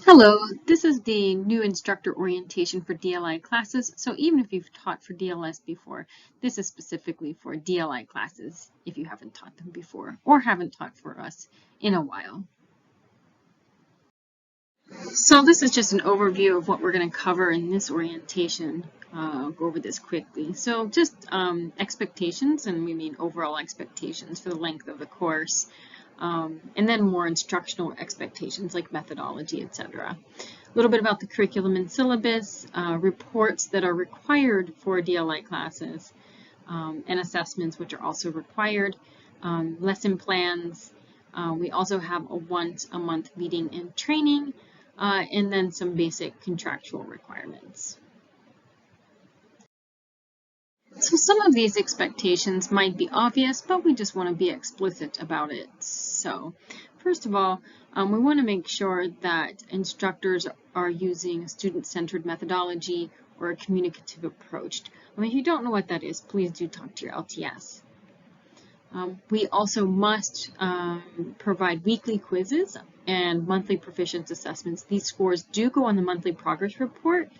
Hello, this is the new instructor orientation for DLI classes. So even if you've taught for DLS before, this is specifically for DLI classes if you haven't taught them before or haven't taught for us in a while. So this is just an overview of what we're going to cover in this orientation. I'll go over this quickly. So just expectations, and we mean overall expectations for the length of the course. And then more instructional expectations like methodology, etc. A little bit about the curriculum and syllabus, reports that are required for DLI classes, and assessments which are also required, lesson plans. We also have a once-a-month meeting and training, and then some basic contractual requirements. So some of these expectations might be obvious, but we just want to be explicit about it. So first of all, we want to make sure that instructors are using a student-centered methodology or a communicative approach. If you don't know what that is, please do talk to your LTS. We also must provide weekly quizzes and monthly proficiency assessments. These scores do go on the monthly progress report.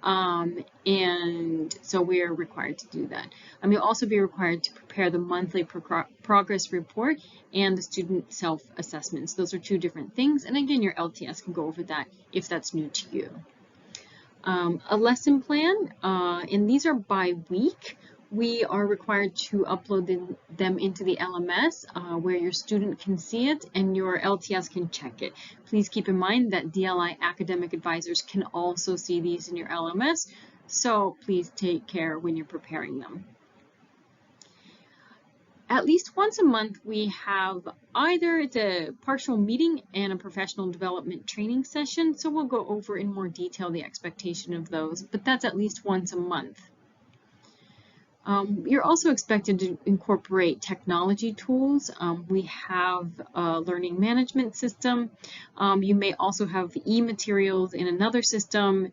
And so we are required to do that. You'll also be required to prepare the monthly progress report and the student self-assessments. Those are two different things. And again, your LTS can go over that if that's new to you. A lesson plan, and these are by week. We are required to upload them into the LMS where your student can see it and your LTS can check it. Please keep in mind that DLI academic advisors can also see these in your LMS, so please take care when you're preparing them. At least once a month, we have either it's a partial meeting and a professional development training session, so we'll go over in more detail the expectation of those, but that's at least once a month. You're also expected to incorporate technology tools. We have a learning management system. You may also have e-materials in another system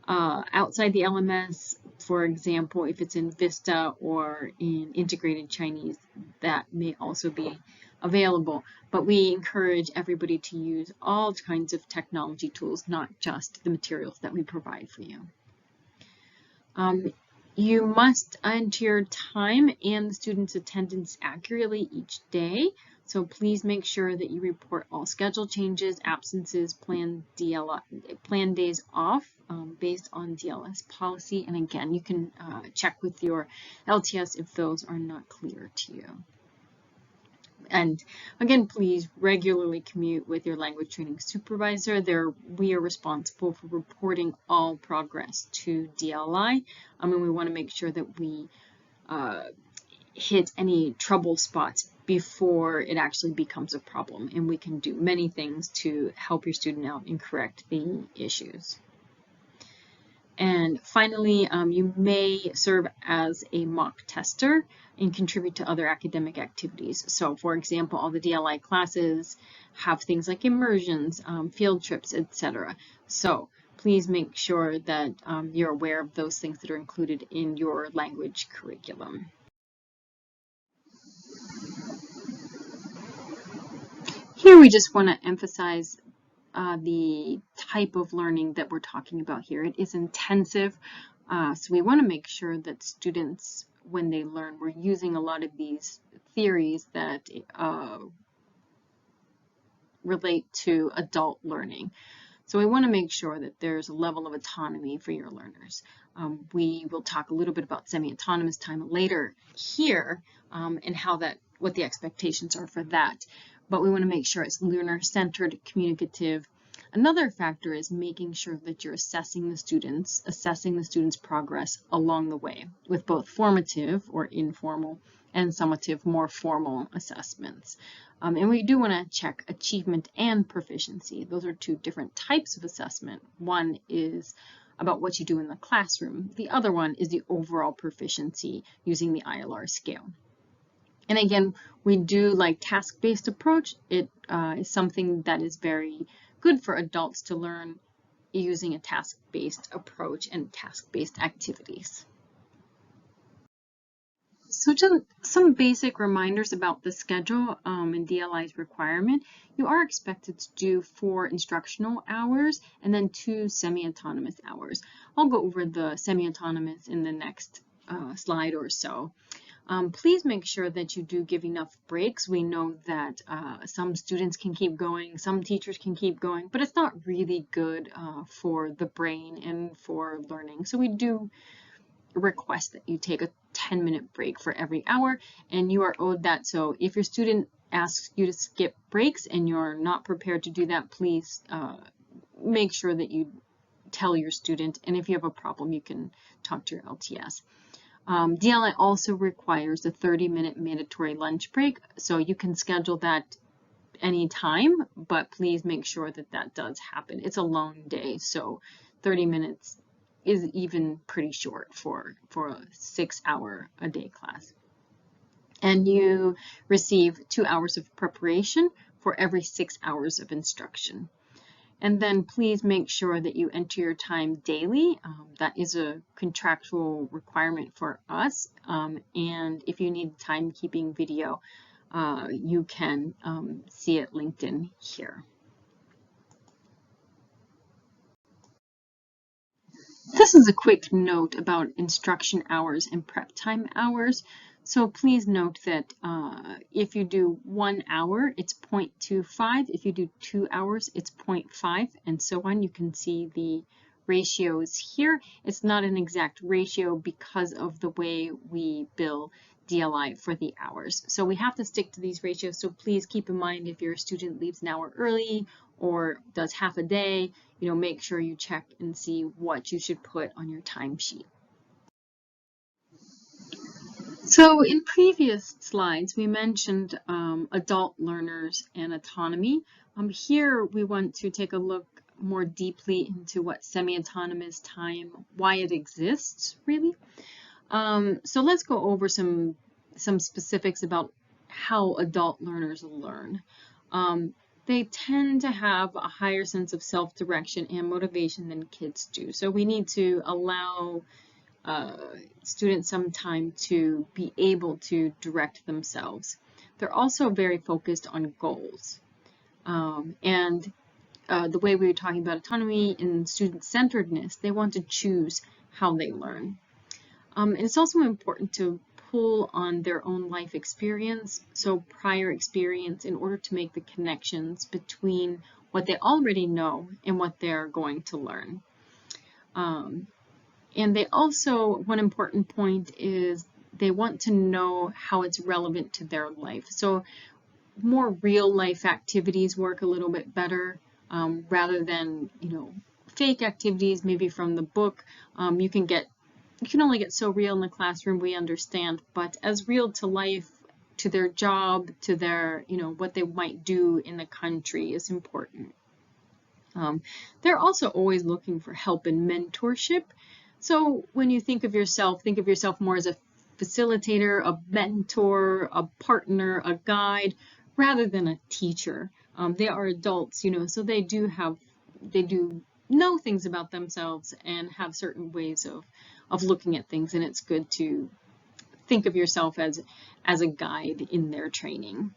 outside the LMS. For example, if it's in Vista or in Integrated Chinese, that may also be available. But we encourage everybody to use all kinds of technology tools, not just the materials that we provide for you. You must enter your time and the student's attendance accurately each day. So please make sure that you report all schedule changes, absences, planned days off based on DLS policy. And again, you can check with your LTS if those are not clear to you. And again, please regularly commute with your language training supervisor. We are responsible for reporting all progress to DLI. And we want to make sure that we hit any trouble spots before it actually becomes a problem. And we can do many things to help your student out and correct the issues. And finally, you may serve as a mock tester and contribute to other academic activities. So for example, all the DLI classes have things like immersions, field trips, etc. So please make sure that you're aware of those things that are included in your language curriculum. Here we just want to emphasize the type of learning that we're talking about here. It is intensive, so we want to make sure that students, when they learn, we're using a lot of these theories that relate to adult learning. So we want to make sure that there's a level of autonomy for your learners. We will talk a little bit about semi-autonomous time later here and what the expectations are for that. But we want to make sure it's learner-centered, communicative. Another factor is making sure that you're assessing the students' progress along the way with both formative or informal and summative, more formal assessments. And we do want to check achievement and proficiency. Those are two different types of assessment. One is about what you do in the classroom. The other one is the overall proficiency using the ILR scale. And again, we do like task-based approach. It is something that is very good for adults to learn using a task-based approach and task-based activities. So just some basic reminders about the schedule and DLI's requirement. You are expected to do 4 instructional hours and then 2 semi-autonomous hours. I'll go over the semi-autonomous in the next slide or so. Please make sure that you do give enough breaks. We know that some students can keep going, some teachers can keep going, but it's not really good for the brain and for learning. So we do request that you take a 10-minute break for every hour, and you are owed that. So if your student asks you to skip breaks and you're not prepared to do that, please make sure that you tell your student, and if you have a problem, you can talk to your LTS. DLI also requires a 30-minute mandatory lunch break, so you can schedule that anytime, but please make sure that that does happen. It's a long day, so 30 minutes is even pretty short for a 6-hour-a-day class. And you receive 2 hours of preparation for every 6 hours of instruction. And then please make sure that you enter your time daily. That is a contractual requirement for us. And if you need timekeeping video, you can see it linked in here. This is a quick note about instruction hours and prep time hours. So please note that if you do 1 hour, it's 0.25. If you do 2 hours, it's 0.5, and so on. You can see the ratios here. It's not an exact ratio because of the way we bill DLI for the hours. So we have to stick to these ratios. So please keep in mind if your student leaves an hour early or does half a day, make sure you check and see what you should put on your timesheet. So in previous slides, we mentioned adult learners and autonomy. Here we want to take a look more deeply into what semi-autonomous time, why it exists, really. So let's go over some specifics about how adult learners learn. They tend to have a higher sense of self-direction and motivation than kids do. So we need to allow students some time to be able to direct themselves. They're also very focused on goals. And the way we were talking about autonomy and student-centeredness, they want to choose how they learn. And it's also important to pull on their own life experience, so prior experience, in order to make the connections between what they already know and what they're going to learn. And they also, one important point is they want to know how it's relevant to their life. So more real life activities work a little bit better rather than, fake activities, maybe from the book. You can only get so real in the classroom, we understand, but as real to life, to their job, to their, what they might do in the country is important. They're also always looking for help and mentorship. So when you think of yourself more as a facilitator, a mentor, a partner, a guide, rather than a teacher. They are adults, so they do know things about themselves and have certain ways of looking at things, and it's good to think of yourself as a guide in their training.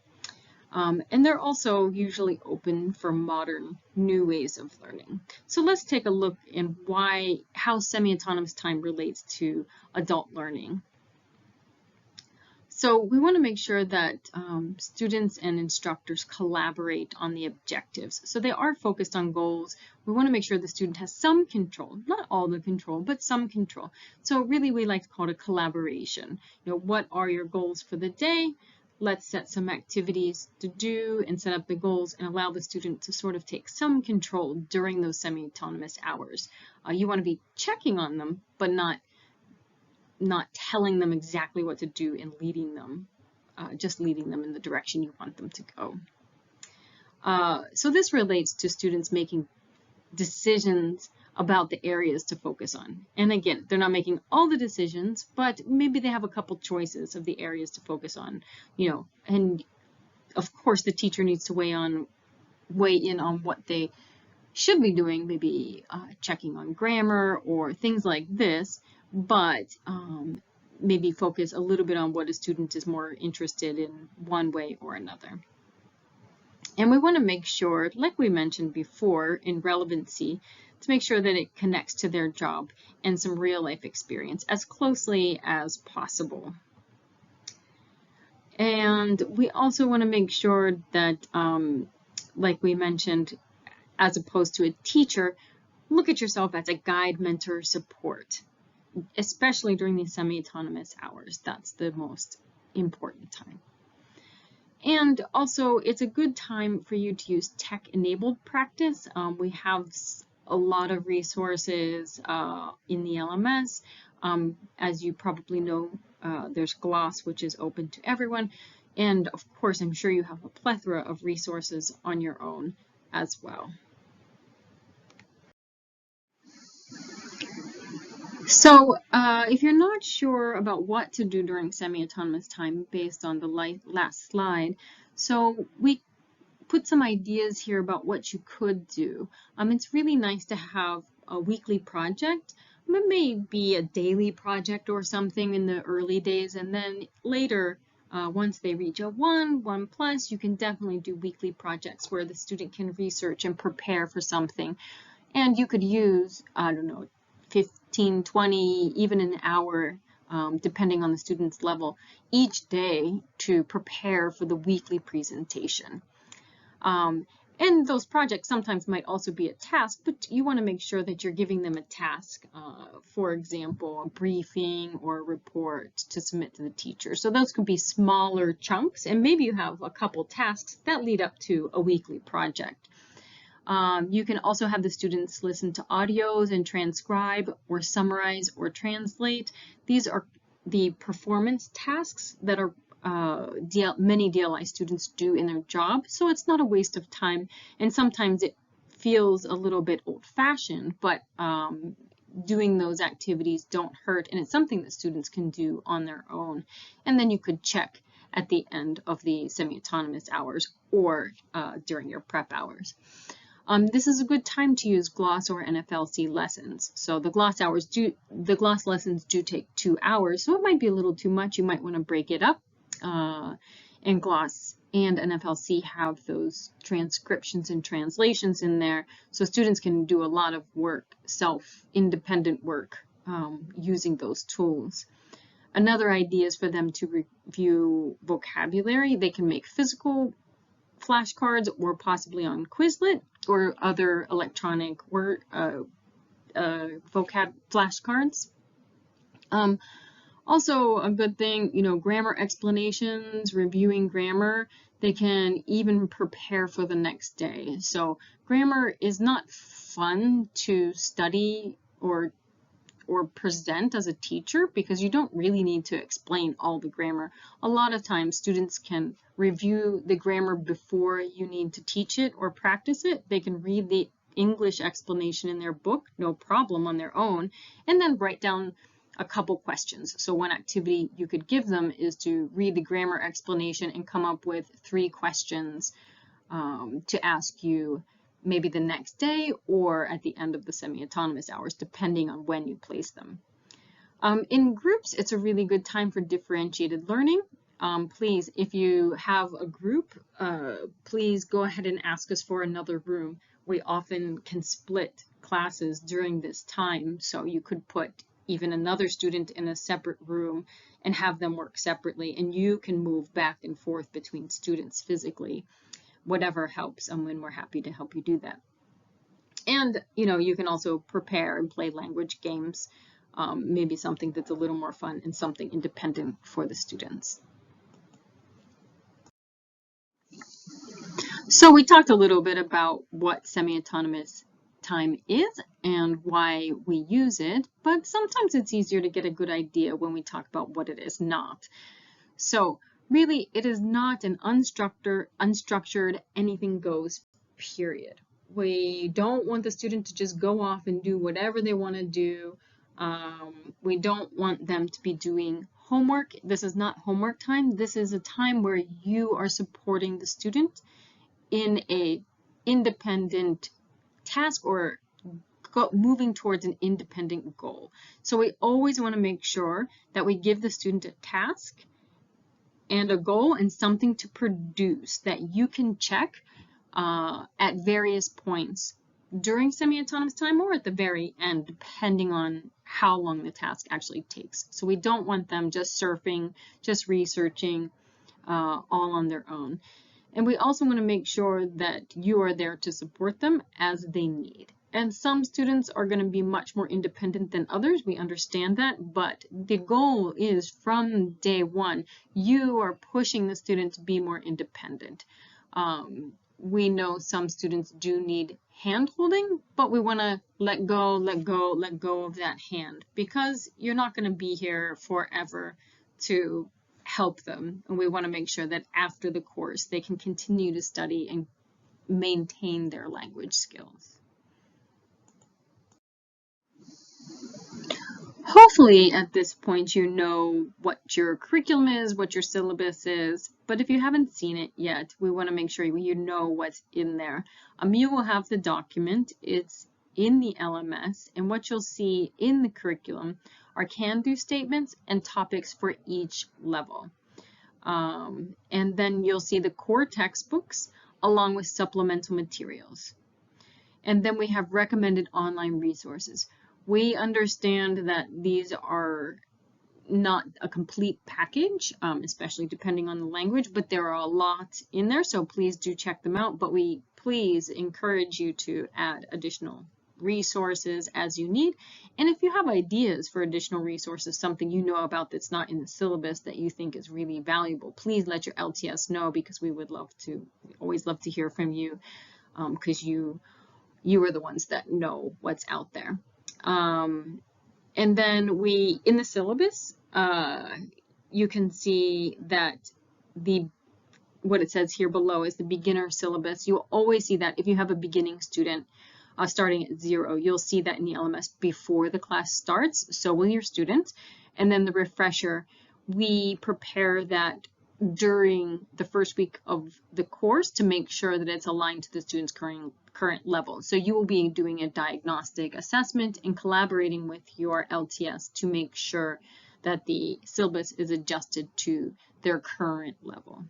And they're also usually open for modern, new ways of learning. So let's take a look in how semi-autonomous time relates to adult learning. So we want to make sure that students and instructors collaborate on the objectives. So they are focused on goals. We want to make sure the student has some control, not all the control, but some control. So really we like to call it a collaboration. What are your goals for the day? Let's set some activities to do and set up the goals and allow the student to sort of take some control during those semi-autonomous hours. You want to be checking on them, but not telling them exactly what to do and leading them, just leading them in the direction you want them to go. So this relates to students making decisions about the areas to focus on. And again, they're not making all the decisions, but maybe they have a couple choices of the areas to focus on, and of course the teacher needs to weigh in on what they should be doing, maybe checking on grammar or things like this, but maybe focus a little bit on what a student is more interested in one way or another. And we want to make sure, like we mentioned before, in relevancy, to make sure that it connects to their job and some real life experience as closely as possible. And we also want to make sure that, like we mentioned, as opposed to a teacher, look at yourself as a guide, mentor, support, especially during these semi-autonomous hours. That's the most important time. And also, it's a good time for you to use tech-enabled practice. We have a lot of resources in the LMS. As you probably know, there's GLOSS, which is open to everyone. And of course, I'm sure you have a plethora of resources on your own as well. So if you're not sure about what to do during semi-autonomous time based on the last slide, so we put some ideas here about what you could do. It's really nice to have a weekly project. It may be a daily project or something in the early days, and then later, once they reach a 1+, you can definitely do weekly projects where the student can research and prepare for something. And you could use, I don't know, 15, 20, even an hour, depending on the student's level, each day to prepare for the weekly presentation. And those projects sometimes might also be a task, but you want to make sure that you're giving them a task, for example, a briefing or a report to submit to the teacher. So those could be smaller chunks, and maybe you have a couple tasks that lead up to a weekly project. You can also have the students listen to audios and transcribe or summarize or translate. These are the performance tasks that are many DLI students do in their job, so it's not a waste of time, and sometimes it feels a little bit old-fashioned, but doing those activities don't hurt, and it's something that students can do on their own. And then you could check at the end of the semi-autonomous hours or during your prep hours. This is a good time to use GLOSS or NFLC lessons. So the GLOSS lessons do take 2 hours, so it might be a little too much. You might want to break it up. And GLOSS and NFLC have those transcriptions and translations in there, so students can do a lot of work, independent work, using those tools. Another idea is for them to review vocabulary. They can make physical flashcards or possibly on Quizlet or other electronic vocab flashcards. Also a good thing, grammar explanations, reviewing grammar, they can even prepare for the next day. So grammar is not fun to study or present as a teacher because you don't really need to explain all the grammar. A lot of times students can review the grammar before you need to teach it or practice it. They can read the English explanation in their book, no problem, on their own, and then write down a couple questions. So one activity you could give them is to read the grammar explanation and come up with 3 questions to ask you maybe the next day or at the end of the semi-autonomous hours, depending on when you place them. In groups, it's a really good time for differentiated learning. Please, if you have a group, please go ahead and ask us for another room. We often can split classes during this time, so you could put even another student in a separate room and have them work separately, and you can move back and forth between students physically. Whatever helps, and we're happy to help you do that. And you can also prepare and play language games, maybe something that's a little more fun and something independent for the students. So we talked a little bit about what semi-autonomous time is and why we use it, but sometimes it's easier to get a good idea when we talk about what it is not. So really, it is not an unstructured, anything goes, period. We don't want the student to just go off and do whatever they want to do. We don't want them to be doing homework. This is not homework time. This is a time where you are supporting the student in a independent task or moving towards an independent goal. So we always want to make sure that we give the student a task and a goal and something to produce that you can check at various points during semi-autonomous time or at the very end, depending on how long the task actually takes. So we don't want them just surfing, just researching all on their own. And we also want to make sure that you are there to support them as they need. And some students are going to be much more independent than others. We understand that, but the goal is from day one, you are pushing the student to be more independent. We know some students do need hand holding, but we want to let go of that hand, because you're not going to be here forever to help them. And we want to make sure that after the course, they can continue to study and maintain their language skills. Hopefully at this point you know what your curriculum is, what your syllabus is, but if you haven't seen it yet, we want to make sure you know what's in there. You will have the document, it's in the LMS, and what you'll see in the curriculum are can-do statements and topics for each level. And then you'll see the core textbooks along with supplemental materials. And then we have recommended online resources. We understand that these are not a complete package, especially depending on the language, but there are a lot in there, so please do check them out. But we please encourage you to add additional resources as you need. And if you have ideas for additional resources, something you know about that's not in the syllabus that you think is really valuable, please let your LTS know, because we would always love to hear from you, because you are the ones that know what's out there. And then in the syllabus, you can see that what it says here below is the beginner syllabus. You'll always see that if you have a beginning student starting at 0, you'll see that in the LMS before the class starts. So will your students. And then the refresher, we prepare that during the first week of the course to make sure that it's aligned to the student's current level. So you will be doing a diagnostic assessment and collaborating with your LTS to make sure that the syllabus is adjusted to their current level.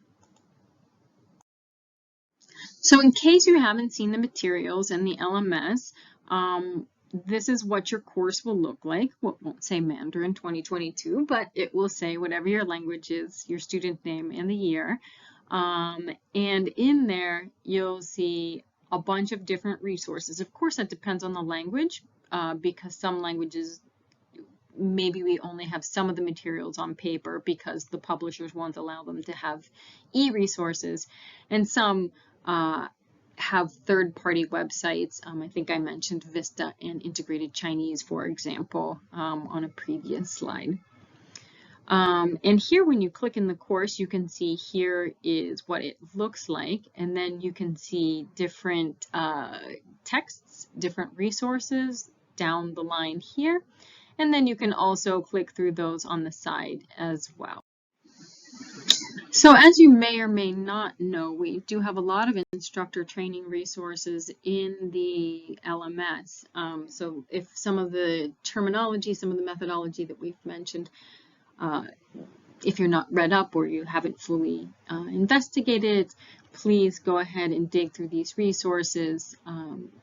So in case you haven't seen the materials in the LMS, this is what your course will look like. Well, it won't say Mandarin 2022, but it will say whatever your language is, your student name and the year. And in there, you'll see a bunch of different resources. Of course, that depends on the language, because some languages, maybe we only have some of the materials on paper because the publishers won't allow them to have e-resources, and some have third-party websites. I think I mentioned Vista and Integrated Chinese, for example, on a previous slide. And here, when you click in the course, you can see here is what it looks like, and then you can see different texts, different resources down the line here, and then you can also click through those on the side as well. So as you may or may not know, we do have a lot of instructor training resources in the LMS. So if some of the terminology, some of the methodology that we've mentioned, if you're not read up or you haven't fully investigated, please go ahead and dig through these resources.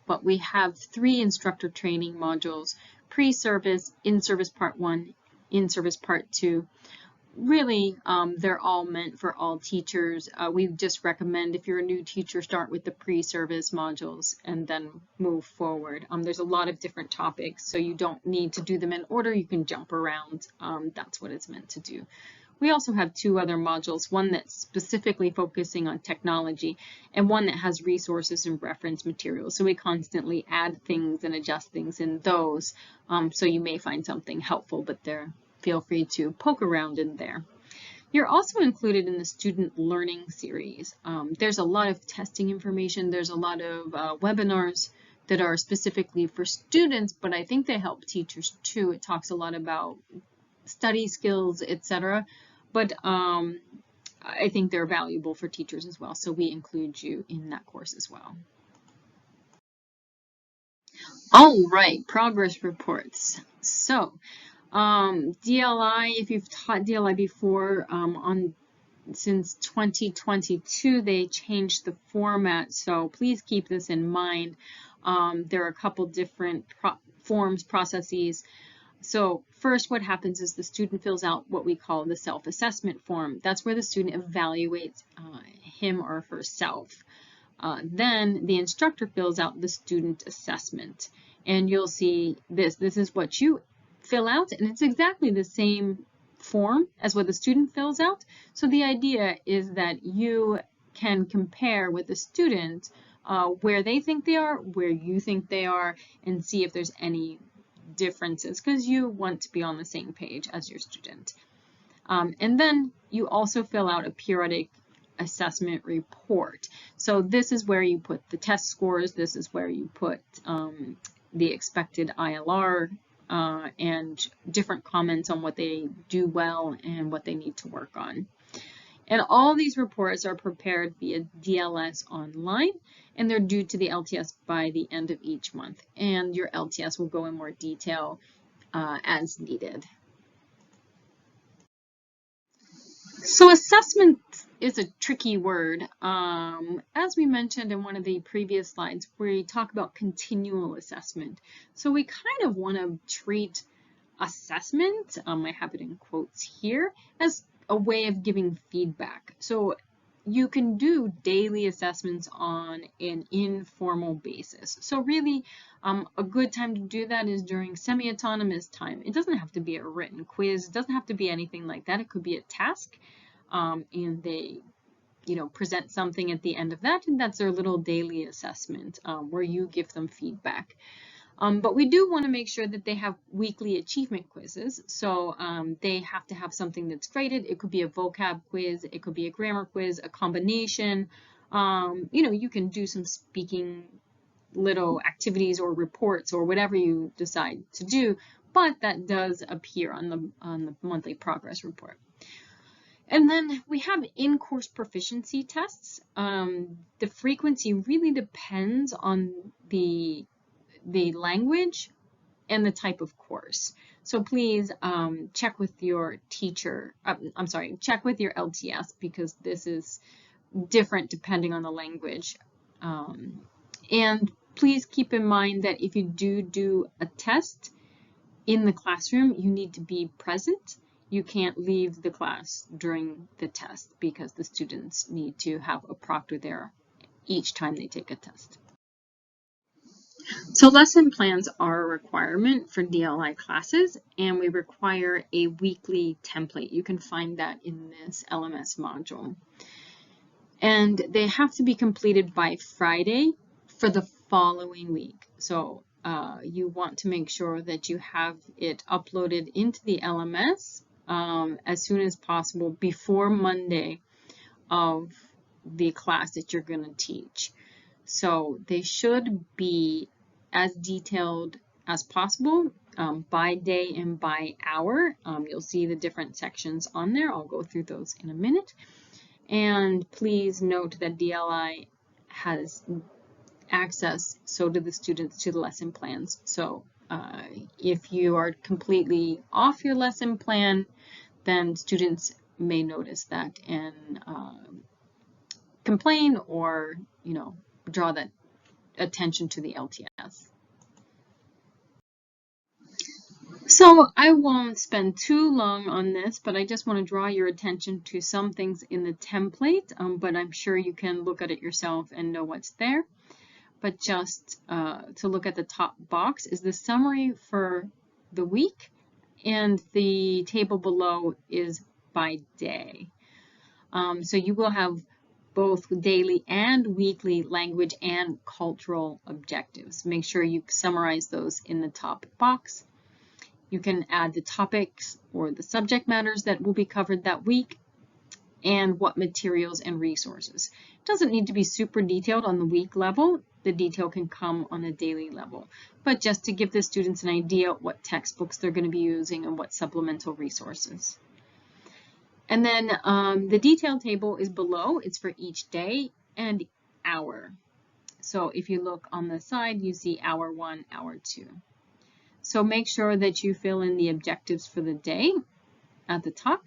But we have 3 instructor training modules: pre-service, in-service part 1, in-service part 2. Really, they're all meant for all teachers. We just recommend, if you're a new teacher, start with the pre-service modules and then move forward. There's a lot of different topics, so you don't need to do them in order. You can jump around. That's what it's meant to do. We also have 2 other modules, one that's specifically focusing on technology and one that has resources and reference materials. So we constantly add things and adjust things in those. So you may find something helpful, but feel free to poke around in there. You're also included in the student learning series. There's a lot of testing information. There's a lot of webinars that are specifically for students, but I think they help teachers too. It talks a lot about study skills, etc. But I think they're valuable for teachers as well. So we include you in that course as well. All right, progress reports. So, DLI, if you've taught DLI before, since 2022, they changed the format, so please keep this in mind. There are a couple different forms, processes. So first, what happens is the student fills out what we call the self-assessment form. That's where the student evaluates him or herself. Then the instructor fills out the student assessment. And you'll see this. This is what you fill out, and it's exactly the same form as what the student fills out. So the idea is that you can compare with the student where they think they are, where you think they are, and see if there's any differences, because you want to be on the same page as your student. And then you also fill out a periodic assessment report. So this is where you put the test scores, this is where you put the expected ILR and different comments on what they do well and what they need to work on. And all these reports are prepared via DLS online, and they're due to the LTS by the end of each month. And your LTS will go in more detail as needed. So assessment is a tricky word. As we mentioned in one of the previous slides, we talk about continual assessment. So we kind of want to treat assessment, I have it in quotes here, as a way of giving feedback. So you can do daily assessments on an informal basis. So really, a good time to do that is during semi-autonomous time. It doesn't have to be a written quiz. It doesn't have to be anything like that. It could be a task, and they, present something at the end of that, and that's their little daily assessment where you give them feedback. But we do want to make sure that they have weekly achievement quizzes. So they have to have something that's graded. It could be a vocab quiz, it could be a grammar quiz, a combination. You can do some speaking little activities or reports or whatever you decide to do, but that does appear on the monthly progress report. And then we have in-course proficiency tests. The frequency really depends on the language and the type of course. So please check with your teacher, check with your LTS, because this is different depending on the language. And please keep in mind that if you do a test in the classroom, you need to be present. You can't leave the class during the test because the students need to have a proctor there each time they take a test. So lesson plans are a requirement for DLI classes, and we require a weekly template. You can find that in this LMS module. And they have to be completed by Friday for the following week. So you want to make sure that you have it uploaded into the LMS as soon as possible before Monday of the class that you're going to teach. So they should be as detailed as possible by day and by hour. You'll see the different sections on there. I'll go through those in a minute. And please note that DLI has access, so do the students, to the lesson plans. So if you are completely off your lesson plan, then students may notice that and complain or, draw that attention to the LTS. So I won't spend too long on this, but I just want to draw your attention to some things in the template, but I'm sure you can look at it yourself and know what's there. But just to look at the top box is the summary for the week, and the table below is by day. So you will have both daily and weekly language and cultural objectives. Make sure you summarize those in the top box. You can add the topics or the subject matters that will be covered that week and what materials and resources. It doesn't need to be super detailed on the week level. The detail can come on a daily level, but just to give the students an idea what textbooks they're going to be using and what supplemental resources. And then the detail table is below. It's for each day and hour. So if you look on the side, you see hour 1, hour 2. So make sure that you fill in the objectives for the day at the top.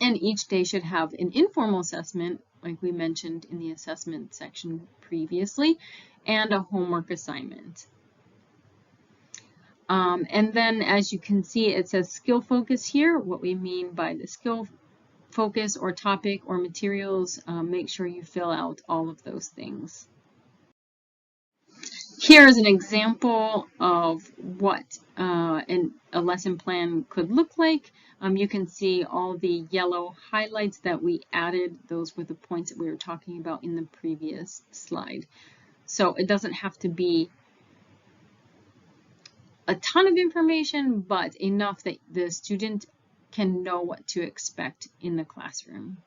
And each day should have an informal assessment, like we mentioned in the assessment section previously, and a homework assignment. And then as you can see, it says skill focus here. What we mean by the skill focus or topic or materials, make sure you fill out all of those things. Here is an example of what a lesson plan could look like. You can see all the yellow highlights that we added. Those were the points that we were talking about in the previous slide. So it doesn't have to be a ton of information, but enough that the student can know what to expect in the classroom.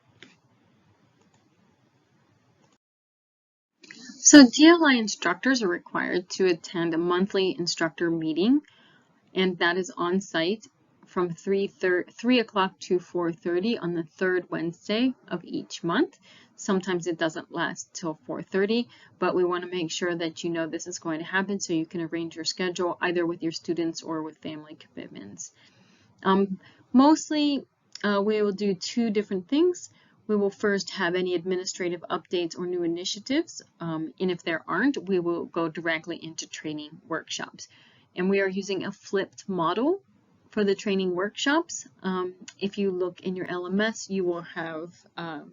So DLI instructors are required to attend a monthly instructor meeting, and that is on site from 3 o'clock to 4:30 on the third Wednesday of each month. Sometimes it doesn't last till 4:30, but we want to make sure that you know this is going to happen so you can arrange your schedule either with your students or with family commitments. Mostly we will do two different things. We will first have any administrative updates or new initiatives, and if there aren't, we will go directly into training workshops. And we are using a flipped model for the training workshops. If you look in your LMS, you will have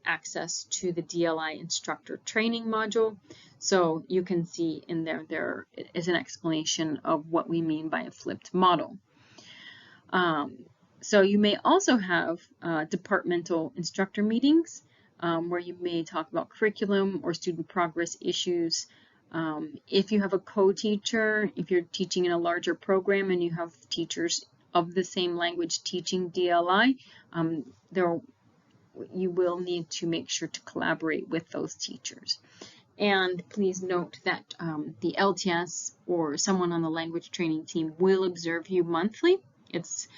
access to the DLI instructor training module. So you can see in there is an explanation of what we mean by a flipped model. So you may also have departmental instructor meetings where you may talk about curriculum or student progress issues. If you have a co-teacher, if you're teaching in a larger program and you have teachers of the same language teaching DLI, you will need to make sure to collaborate with those teachers. And please note that the LTS or someone on the language training team will observe you monthly. It's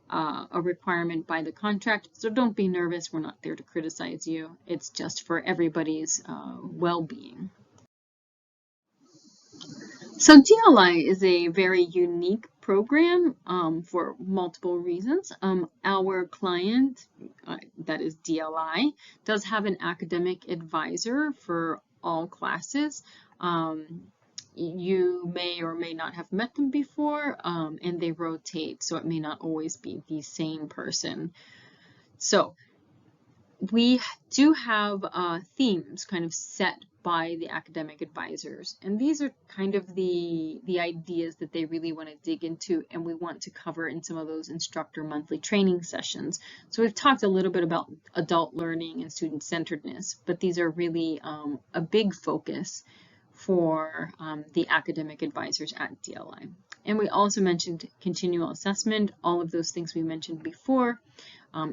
a requirement by the contract, so don't be nervous. We're not there to criticize you. It's just for everybody's well-being. So DLI is a very unique program for multiple reasons. Our client, that is DLI, does have an academic advisor for all classes. You may or may not have met them before, and they rotate, so it may not always be the same person. So we do have themes kind of set by the academic advisors, and these are kind of the ideas that they really want to dig into and we want to cover in some of those instructor monthly training sessions. So we've talked a little bit about adult learning and student-centeredness, but these are really a big focus for the academic advisors at DLI. And we also mentioned continual assessment, all of those things we mentioned before,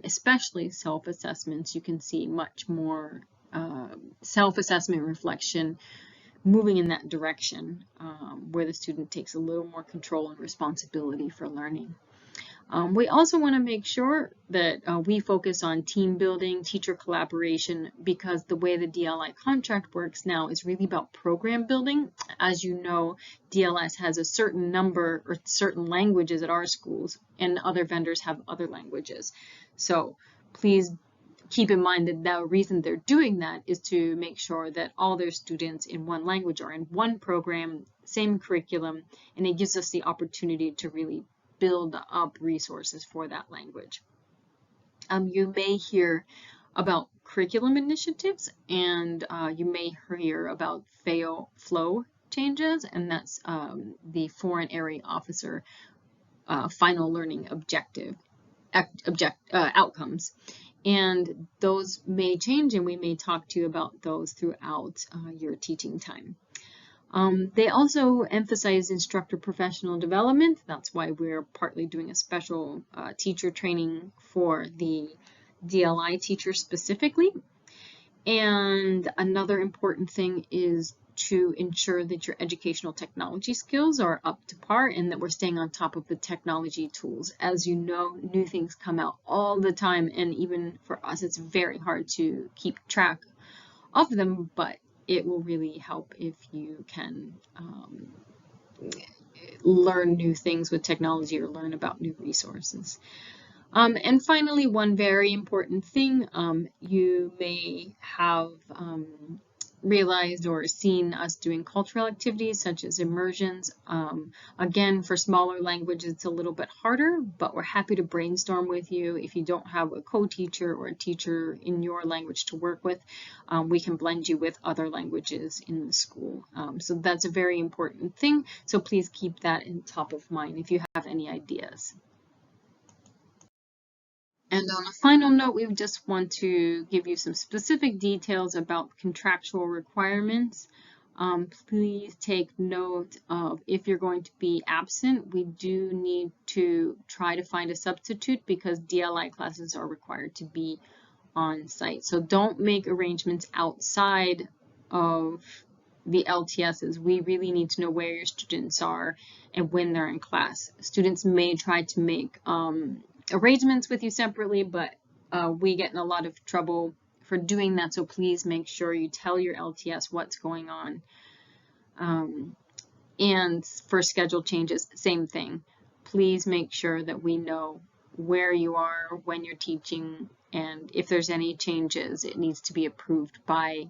especially self-assessments. You can see much more self-assessment reflection moving in that direction where the student takes a little more control and responsibility for learning. We also want to make sure that we focus on team building, teacher collaboration, because the way the DLI contract works now is really about program building. As you know, DLS has a certain number or certain languages at our schools, and other vendors have other languages. So please keep in mind that the reason they're doing that is to make sure that all their students in one language are in one program, same curriculum, and it gives us the opportunity to really build up resources for that language. You may hear about curriculum initiatives, and you may hear about flow changes, and that's the foreign area officer final learning outcomes. And those may change, and we may talk to you about those throughout your teaching time. They also emphasize instructor professional development. That's why we're partly doing a special teacher training for the DLI teachers specifically. And another important thing is to ensure that your educational technology skills are up to par and that we're staying on top of the technology tools. As you know, new things come out all the time, and even for us, it's very hard to keep track of them, but it will really help if you can learn new things with technology or learn about new resources. And finally, one very important thing, you may have realized or seen us doing cultural activities such as immersions. Again, for smaller languages, it's a little bit harder, but we're happy to brainstorm with you. If you don't have a co-teacher or a teacher in your language to work with, we can blend you with other languages in the school. So that's a very important thing. So please keep that in top of mind if you have any ideas. And on a final note, we just want to give you some specific details about contractual requirements. Please take note of if you're going to be absent, we do need to try to find a substitute because DLI classes are required to be on site. So don't make arrangements outside of the LTSs. We really need to know where your students are and when they're in class. Students may try to make arrangements with you separately, but we get in a lot of trouble for doing that, so please make sure you tell your LTS what's going on. And for schedule changes, same thing. Please make sure that we know where you are, when you're teaching, and if there's any changes, it needs to be approved by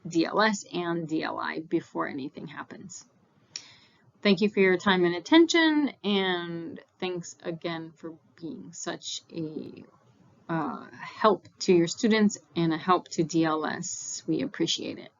DLS and DLI before anything happens. Thank you for your time and attention, and thanks again for being such a help to your students and a help to DLS. We appreciate it.